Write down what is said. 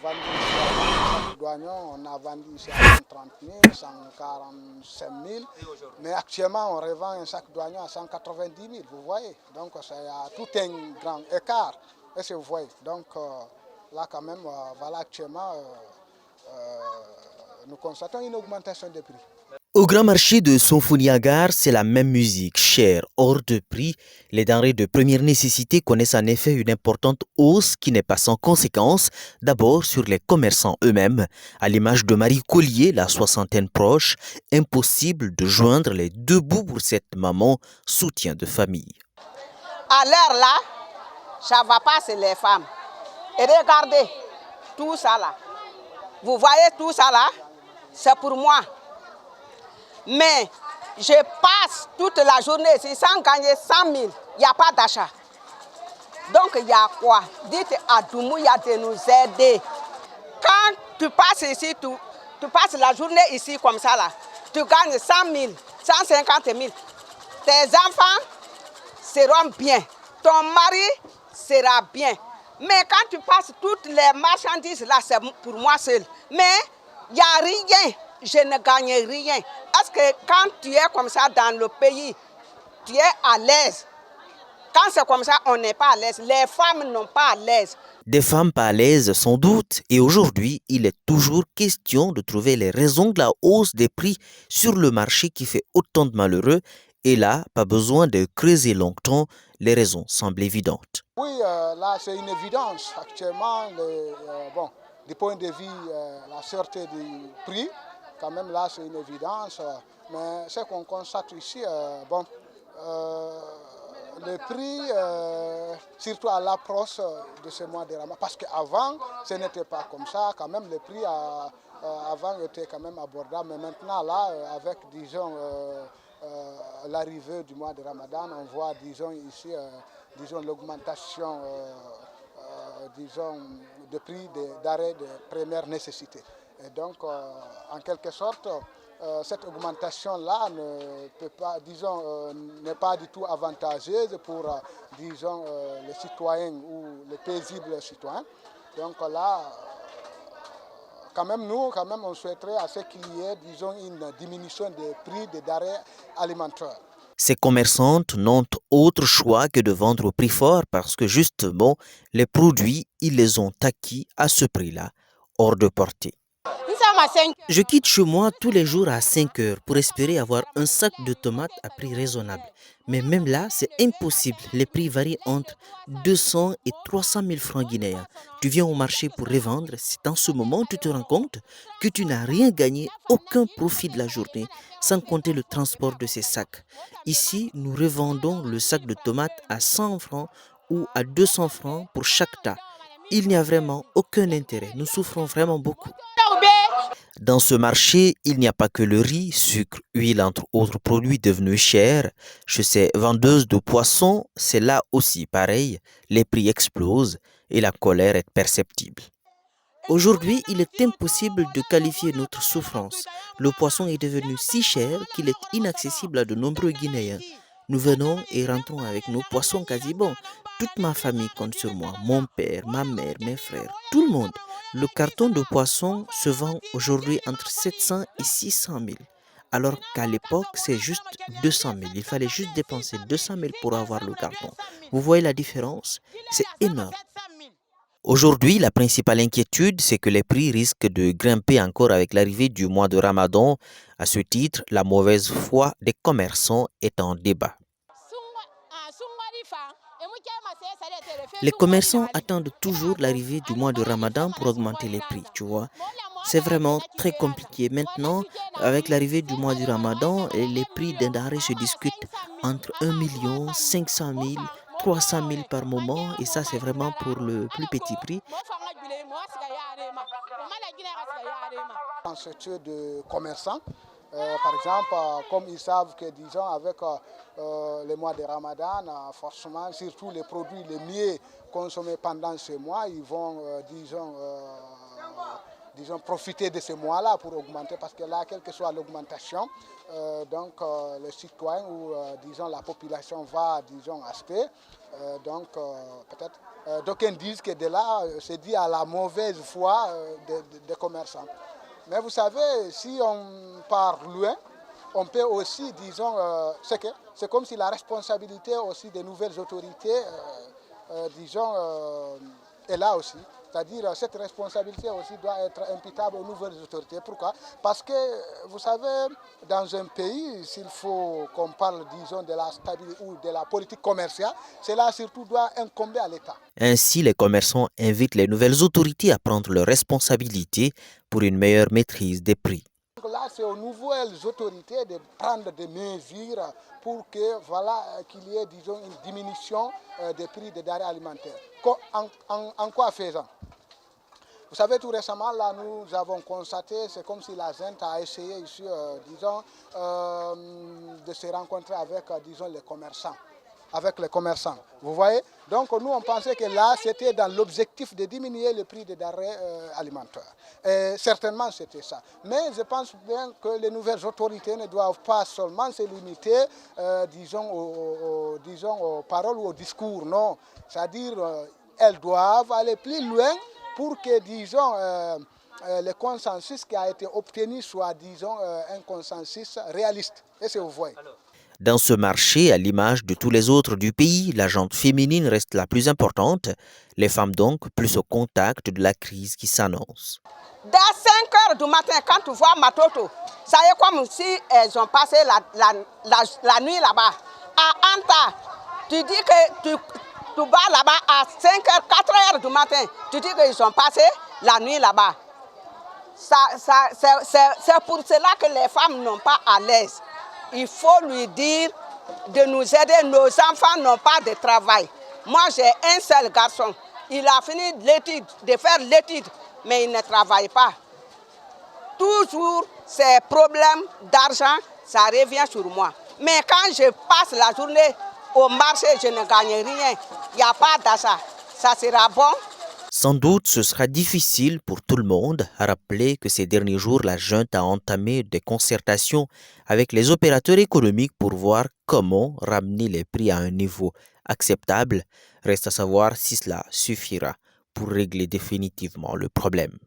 vendu ici à chaque douanier, on a vendu ici à 130 000, 145 000. Mais actuellement, on revend un sac douanier à 190 000, vous voyez. Donc, il y a tout un grand écart. Est-ce que vous voyez? Donc, là, quand même, voilà, actuellement, nous constatons une augmentation des prix. Au grand marché de Sonfoniagar, c'est la même musique, chère, hors de prix. Les denrées de première nécessité connaissent en effet une importante hausse qui n'est pas sans conséquence, d'abord sur les commerçants eux-mêmes. À l'image de Marie Collier, la soixantaine proche, impossible de joindre les deux bouts pour cette maman, soutien de famille. À l'heure là, ça ne va pas, c'est les femmes. Et regardez, tout ça là. Vous voyez tout ça là, c'est pour moi. Mais je passe toute la journée ici sans gagner 100 000. Il n'y a pas d'achat. Donc il y a quoi? Dites à Doumbouya de nous aider. Quand tu passes ici, tu passes la journée ici comme ça là, tu gagnes 100 000, 150 000. Tes enfants seront bien. Ton mari sera bien. Mais quand tu passes toutes les marchandises là, c'est pour moi seul. Mais il n'y a rien. Je ne gagne rien. Parce que quand tu es comme ça dans le pays, tu es à l'aise. Quand c'est comme ça, on n'est pas à l'aise. Les femmes n'ont pas à l'aise. Des femmes pas à l'aise sans doute, et aujourd'hui, il est toujours question de trouver les raisons de la hausse des prix sur le marché qui fait autant de malheureux. Et là, pas besoin de creuser longtemps, les raisons semblent évidentes. Oui, là c'est une évidence. Actuellement, bon, du point de vue la sûreté du prix, quand même là c'est une évidence. Mais ce qu'on constate ici, bon, le prix, surtout à l'approche de ce mois de Ramadan, parce qu'avant ce n'était pas comme ça, quand même le prix avant était quand même abordable, mais maintenant là, avec disons l'arrivée du mois de Ramadan, on voit disons ici disons l'augmentation disons de prix d'arrêt de première nécessité. Et donc en quelque sorte cette augmentation-là ne peut pas, disons, n'est pas du tout avantageuse pour, disons, les citoyens ou les paisibles citoyens. Donc là, quand même, nous, quand même, on souhaiterait à ce qu'il y ait, disons, une diminution des prix des denrées alimentaires. Ces commerçantes n'ont autre choix que de vendre au prix fort parce que justement, les produits, ils les ont acquis à ce prix-là, hors de portée. Je quitte chez moi tous les jours à 5 heures pour espérer avoir un sac de tomates à prix raisonnable. Mais même là, c'est impossible. Les prix varient entre 200 et 300 000 francs guinéens. Tu viens au marché pour revendre. C'est en ce moment que tu te rends compte que tu n'as rien gagné, aucun profit de la journée, sans compter le transport de ces sacs. Ici, nous revendons le sac de tomates à 100 francs ou à 200 francs pour chaque tas. Il n'y a vraiment aucun intérêt. Nous souffrons vraiment beaucoup. Dans ce marché, il n'y a pas que le riz, sucre, huile, entre autres produits devenus chers. Chez ces vendeuses de poissons, c'est là aussi pareil. Les prix explosent et la colère est perceptible. Aujourd'hui, il est impossible de qualifier notre souffrance. Le poisson est devenu si cher qu'il est inaccessible à de nombreux Guinéens. Nous venons et rentrons avec nos poissons quasi bons. Toute ma famille compte sur moi, mon père, ma mère, mes frères, tout le monde. Le carton de poisson se vend aujourd'hui entre 700 et 600 000. Alors qu'à l'époque, c'est juste 200 000. Il fallait juste dépenser 200 000 pour avoir le carton. Vous voyez la différence? C'est énorme. Aujourd'hui, la principale inquiétude, c'est que les prix risquent de grimper encore avec l'arrivée du mois de Ramadan. À ce titre, la mauvaise foi des commerçants est en débat. Les commerçants attendent toujours l'arrivée du mois de Ramadan pour augmenter les prix, tu vois. C'est vraiment très compliqué. Maintenant, avec l'arrivée du mois du Ramadan, les prix d'un denrée se discutent entre 1 500 000, 300 000 par moment. Et ça, c'est vraiment pour le plus petit prix. Dans ce lieu de commerçants, par exemple, comme ils savent que, disons, avec le mois de Ramadan, forcément, surtout les produits les mieux consommés pendant ce mois, ils vont, disons, disons, profiter de ces mois-là pour augmenter, parce que là, quelle que soit l'augmentation, le citoyen ou, disons, la population va, disons, acheter. Peut-être, d'aucuns disent que de là, c'est dû à la mauvaise foi des commerçants. Mais vous savez, si on part loin, on peut aussi, disons, c'est comme si la responsabilité aussi des nouvelles autorités, est là aussi. C'est-à-dire cette responsabilité aussi doit être imputable aux nouvelles autorités. Pourquoi? Parce que, vous savez, dans un pays, s'il faut qu'on parle, disons, de la stabilité ou de la politique commerciale, cela surtout doit incomber à l'État. Ainsi, les commerçants invitent les nouvelles autorités à prendre leurs responsabilités pour une meilleure maîtrise des prix. Donc là, c'est aux nouvelles autorités de prendre des mesures pour que, qu'il y ait, disons, une diminution des prix des denrées alimentaires. En quoi faisant? Vous savez, tout récemment, là, nous avons constaté, c'est comme si la ZENT a essayé ici, de se rencontrer avec, disons, les commerçants. Vous voyez? Donc nous, on pensait que là, c'était dans l'objectif de diminuer le prix des denrées alimentaires. Et certainement, c'était ça. Mais je pense bien que les nouvelles autorités ne doivent pas seulement se limiter, aux paroles ou aux discours, non. C'est-à-dire, elles doivent aller plus loin pour que, disons, le consensus qui a été obtenu soit, disons, un consensus réaliste. Est-ce que vous voyez? Dans ce marché, à l'image de tous les autres du pays, la gente féminine reste la plus importante, les femmes donc plus au contact de la crise qui s'annonce. Dès 5 heures du matin, quand tu vois Matoto, ça y est comme si elles ont passé la nuit là-bas. À Anta, tu dis que tu vas là-bas à 5 heures, 4 heures du matin, tu dis qu'ils ont passé la nuit là-bas. C'est pour cela que les femmes n'ont pas à l'aise. Il faut lui dire de nous aider. Nos enfants n'ont pas de travail. Moi, j'ai un seul garçon. Il a fini de faire l'étude, mais il ne travaille pas. Toujours ces problèmes d'argent, ça revient sur moi. Mais quand je passe la journée au marché, je ne gagne rien. Il n'y a pas d'achat. Ça sera bon. Sans doute, ce sera difficile pour tout le monde à rappeler que ces derniers jours, la junte a entamé des concertations avec les opérateurs économiques pour voir comment ramener les prix à un niveau acceptable. Reste à savoir si cela suffira pour régler définitivement le problème.